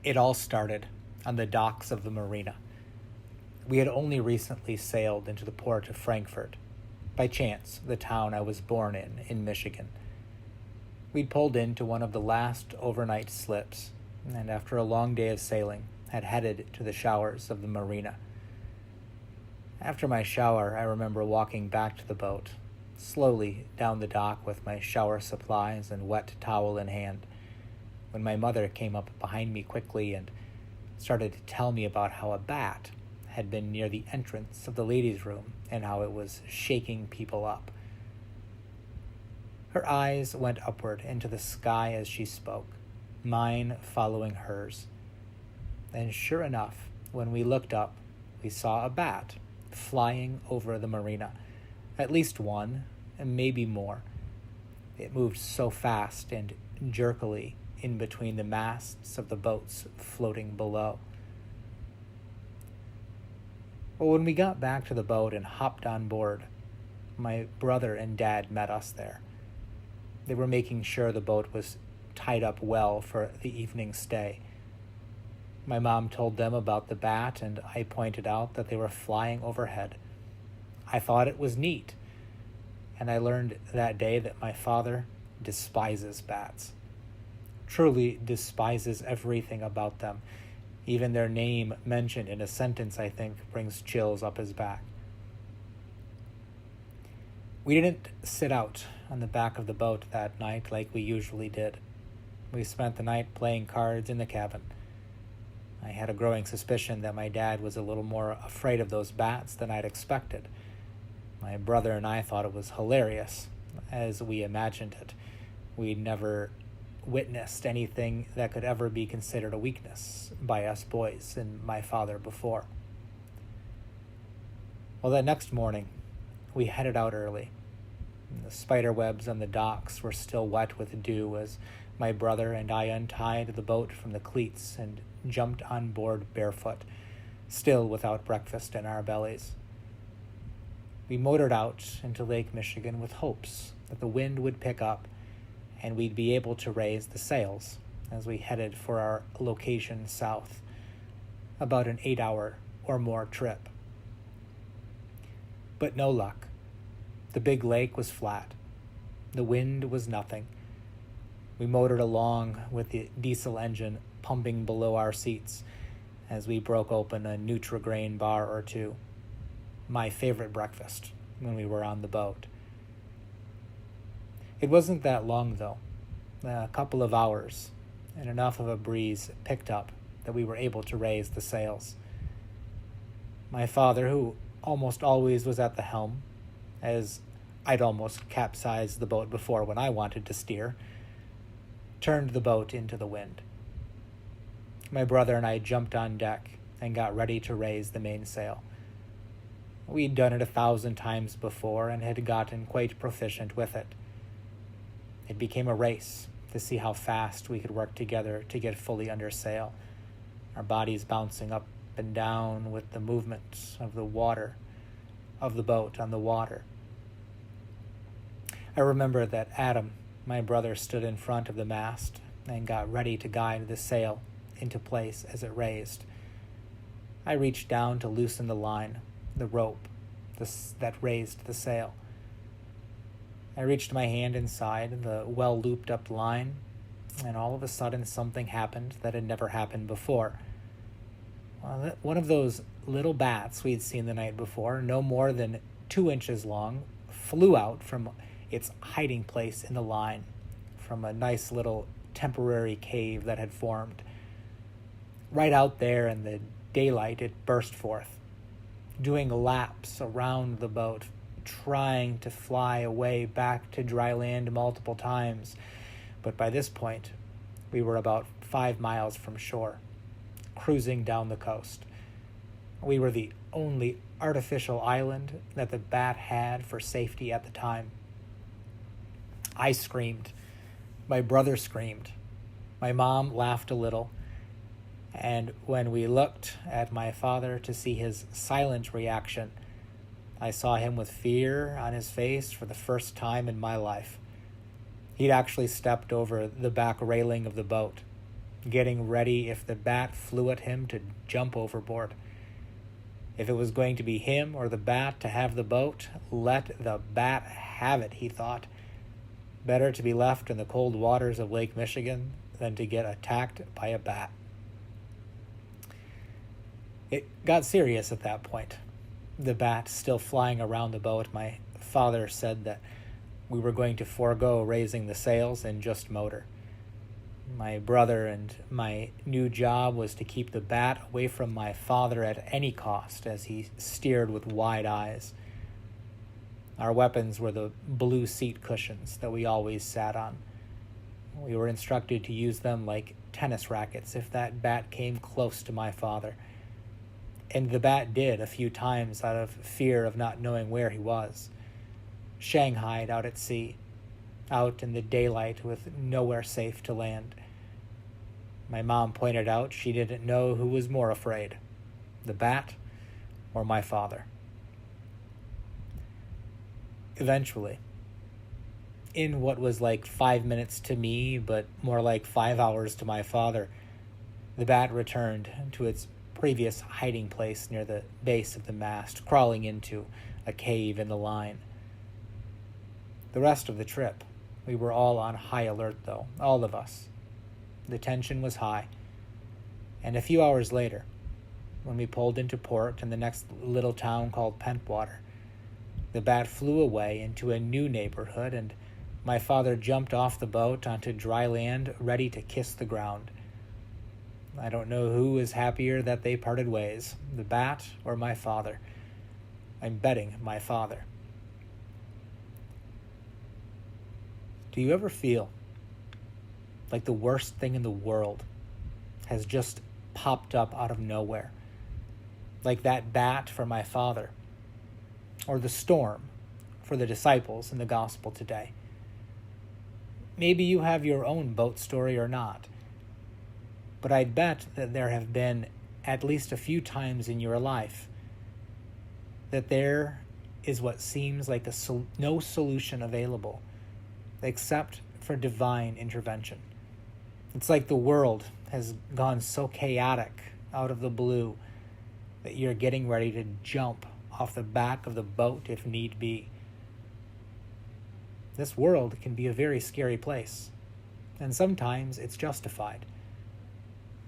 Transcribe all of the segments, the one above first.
It all started on the docks of the marina. We had only recently sailed into the port of Frankfurt, by chance, the town I was born in Michigan. We'd pulled into one of the last overnight slips, and after a long day of sailing, had headed to the showers of the marina. After my shower, I remember walking back to the boat, slowly down the dock with my shower supplies and wet towel in hand, when my mother came up behind me quickly and started to tell me about how a bat had been near the entrance of the ladies' room and how it was shaking people up. Her eyes went upward into the sky as she spoke, mine following hers. And sure enough, when we looked up, we saw a bat flying over the marina. At least one, and maybe more. It moved so fast and jerkily in between the masts of the boats floating below. Well, when we got back to the boat and hopped on board, my brother and dad met us there. They were making sure the boat was tied up well for the evening stay. My mom told them about the bat, and I pointed out that they were flying overhead. I thought it was neat, and I learned that day that my father despises bats. Truly despises everything about them. Even their name mentioned in a sentence, I think, brings chills up his back. We didn't sit out on the back of the boat that night like we usually did. We spent the night playing cards in the cabin. I had a growing suspicion that my dad was a little more afraid of those bats than I'd expected. My brother and I thought it was hilarious, as we imagined it. We'd never witnessed anything that could ever be considered a weakness by us boys and my father before. Well, that next morning, we headed out early. The spider webs on the docks were still wet with dew as my brother and I untied the boat from the cleats and jumped on board barefoot, still without breakfast in our bellies. We motored out into Lake Michigan with hopes that the wind would pick up and we'd be able to raise the sails as we headed for our location south, about an 8-hour or more trip. But no luck. The big lake was flat. The wind was nothing. We motored along with the diesel engine pumping below our seats as we broke open a Nutri-Grain bar or two, my favorite breakfast when we were on the boat. It wasn't that long, though, a couple of hours, and enough of a breeze picked up that we were able to raise the sails. My father, who almost always was at the helm, as I'd almost capsized the boat before when I wanted to steer, turned the boat into the wind. My brother and I jumped on deck and got ready to raise the mainsail. We'd done it 1,000 times before and had gotten quite proficient with it. It became a race to see how fast we could work together to get fully under sail, our bodies bouncing up and down with the movement of the boat on the water. I remember that Adam, my brother, stood in front of the mast and got ready to guide the sail into place as it raised. I reached down to loosen the line, the rope, that raised the sail. I reached my hand inside the well-looped-up line, and all of a sudden something happened that had never happened before. One of those little bats we'd seen the night before, no more than 2 inches long, flew out from its hiding place in the line, from a nice little temporary cave that had formed. Right out there in the daylight, it burst forth, doing laps around the boat, trying to fly away back to dry land multiple times. But by this point, we were about 5 miles from shore, cruising down the coast. We were the only artificial island that the bat had for safety at the time. I screamed. My brother screamed. My mom laughed a little. And when we looked at my father to see his silent reaction, I saw him with fear on his face for the first time in my life. He'd actually stepped over the back railing of the boat, getting ready if the bat flew at him to jump overboard. If it was going to be him or the bat to have the boat, let the bat have it, he thought. Better to be left in the cold waters of Lake Michigan than to get attacked by a bat. It got serious at that point. The bat still flying around the boat, my father said that we were going to forego raising the sails and just motor. My brother and my new job was to keep the bat away from my father at any cost as he steered with wide eyes. Our weapons were the blue seat cushions that we always sat on. We were instructed to use them like tennis rackets if that bat came close to my father. And the bat did a few times out of fear of not knowing where he was. Shanghaied out at sea, out in the daylight with nowhere safe to land. My mom pointed out she didn't know who was more afraid, the bat or my father. Eventually, in what was like 5 minutes to me, but more like 5 hours to my father, the bat returned to its previous hiding place near the base of the mast, crawling into a cave in the line. The rest of the trip, we were all on high alert, though, all of us. The tension was high. And a few hours later, when we pulled into port in the next little town called Pentwater, the bat flew away into a new neighborhood, and my father jumped off the boat onto dry land, ready to kiss the ground. I don't know who is happier that they parted ways, the bat or my father. I'm betting my father. Do you ever feel like the worst thing in the world has just popped up out of nowhere? Like that bat for my father, or the storm for the disciples in the gospel today. Maybe you have your own boat story or not, but I'd bet that there have been at least a few times in your life that there is what seems like no solution available except for divine intervention. It's like the world has gone so chaotic out of the blue that you're getting ready to jump off the back of the boat if need be. This world can be a very scary place, and sometimes it's justified.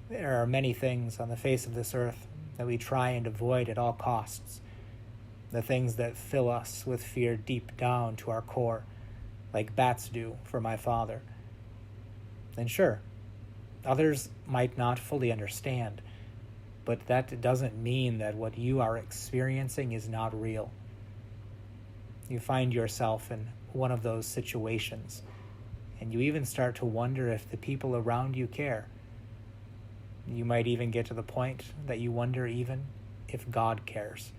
There are many things on the face of this earth that we try and avoid at all costs, the things that fill us with fear deep down to our core, like bats do for my father. And sure, others might not fully understand, but that doesn't mean that what you are experiencing is not real. You find yourself in one of those situations, and you even start to wonder if the people around you care. You might even get to the point that you wonder even if God cares.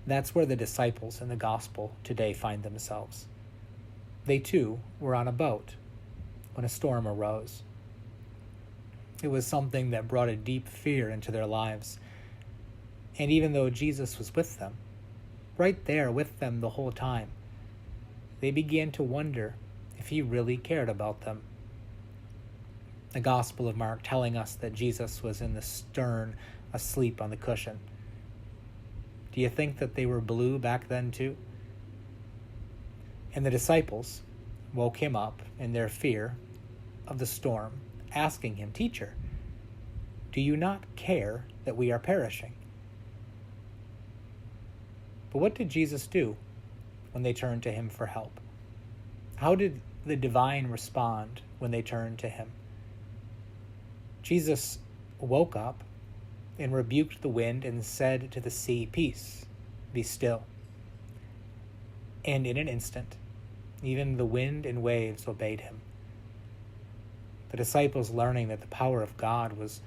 That's where the disciples in the gospel today find themselves. They too were on a boat when a storm arose. It was something that brought a deep fear into their lives. And even though Jesus was with them, right there with them the whole time, they began to wonder if he really cared about them. The Gospel of Mark telling us that Jesus was in the stern, asleep on the cushion. Do you think that they were blue back then too? And the disciples woke him up in their fear of the storm, asking him, "Teacher, do you not care that we are perishing?" But what did Jesus do when they turned to him for help? How did the divine respond when they turned to him? Jesus woke up and rebuked the wind and said to the sea, "Peace, be still." And in an instant, even the wind and waves obeyed him. The disciples learning that the power of God was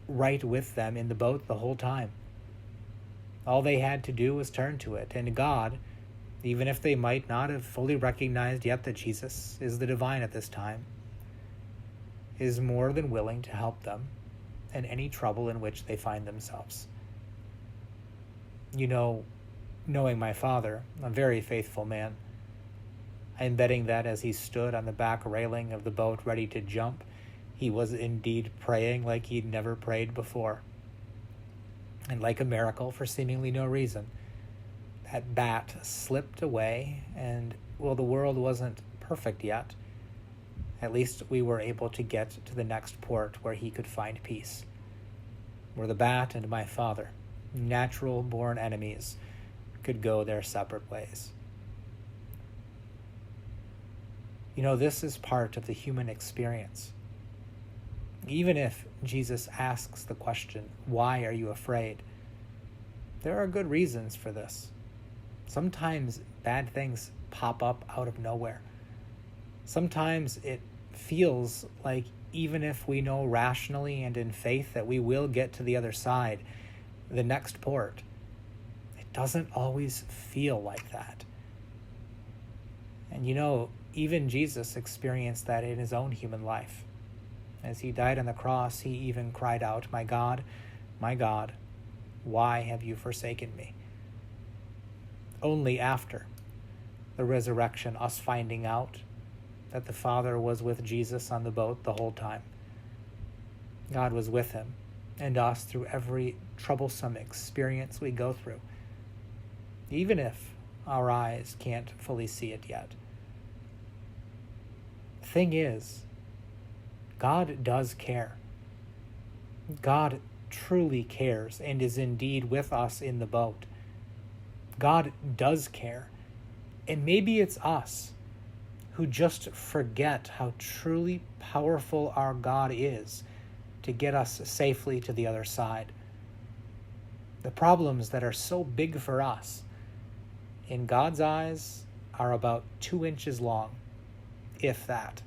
right with them in the boat the whole time. All they had to do was turn to it, and God, even if they might not have fully recognized yet that Jesus is the divine at this time, is more than willing to help them in any trouble in which they find themselves. You know, knowing my father, a very faithful man, I'm betting that as he stood on the back railing of the boat ready to jump, he was indeed praying like he'd never prayed before. And like a miracle, for seemingly no reason, that bat slipped away, and well, the world wasn't perfect yet. At least we were able to get to the next port where he could find peace, where the bat and my father, natural-born enemies, could go their separate ways. You know, this is part of the human experience. Even if Jesus asks the question, "Why are you afraid?" there are good reasons for this. Sometimes bad things pop up out of nowhere. Sometimes it feels like even if we know rationally and in faith that we will get to the other side, the next port, it doesn't always feel like that. And you know, even Jesus experienced that in his own human life. As he died on the cross, he even cried out, my God, why have you forsaken me?" Only after the resurrection, us finding out that the Father was with Jesus on the boat the whole time. God was with him and us through every troublesome experience we go through, even if our eyes can't fully see it yet. The thing is, God does care. God truly cares and is indeed with us in the boat. God does care. And maybe it's us who just forget how truly powerful our God is to get us safely to the other side. The problems that are so big for us, in God's eyes, are about 2 inches long, if that.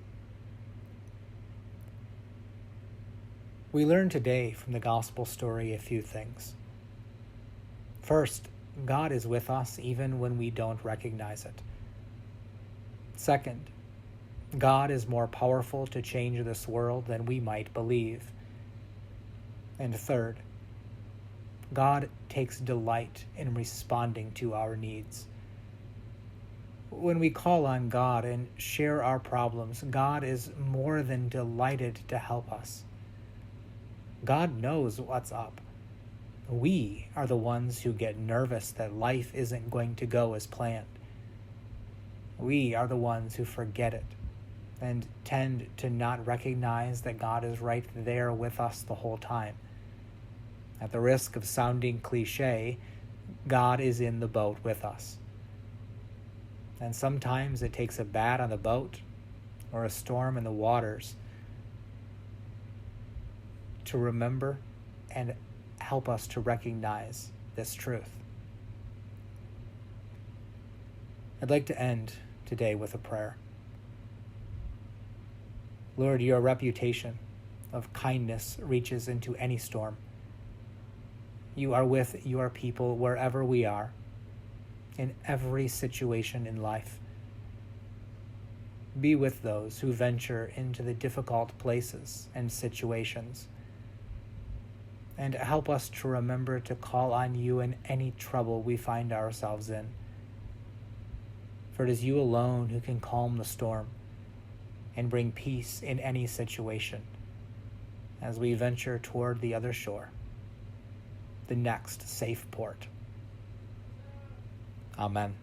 We learn today from the gospel story a few things. First, God is with us even when we don't recognize it. Second, God is more powerful to change this world than we might believe. And third, God takes delight in responding to our needs. When we call on God and share our problems, God is more than delighted to help us. God knows what's up. We are the ones who get nervous that life isn't going to go as planned. We are the ones who forget it and tend to not recognize that God is right there with us the whole time. At the risk of sounding cliche, God is in the boat with us. And sometimes it takes a bat on the boat or a storm in the waters to remember and help us to recognize this truth. I'd like to end today with a prayer. Lord, your reputation of kindness reaches into any storm. You are with your people wherever we are, in every situation in life. Be with those who venture into the difficult places and situations, and help us to remember to call on you in any trouble we find ourselves in. For it is you alone who can calm the storm and bring peace in any situation as we venture toward the other shore, the next safe port. Amen.